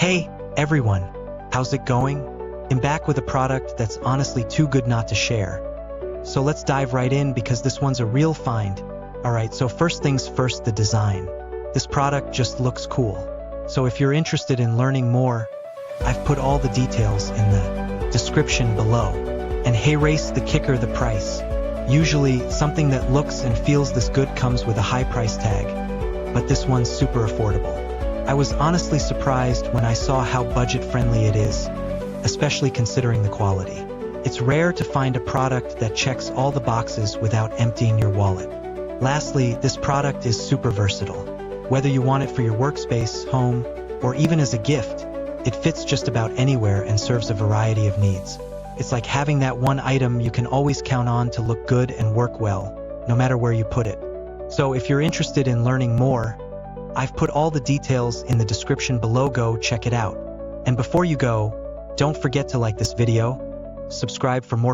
Hey, everyone, how's it going? I'm back with a product that's honestly too good not to share. So let's dive right in because this one's a real find. Alright, so first things first, the design. This product just looks cool. So if you're interested in learning more, I've put all the details in the description below. And hey, race the kicker, the price. Usually, something that looks and feels this good comes with a high price tag, but this one's super affordable. I was honestly surprised when I saw how budget-friendly it is, especially considering the quality. It's rare to find a product that checks all the boxes without emptying your wallet. Lastly, this product is super versatile. Whether you want it for your workspace, home, or even as a gift, it fits just about anywhere and serves a variety of needs. It's like having that one item you can always count on to look good and work well, no matter where you put it. So if you're interested in learning more, I've put all the details in the description below. Go check it out. And before you go, don't forget to like this video, subscribe for more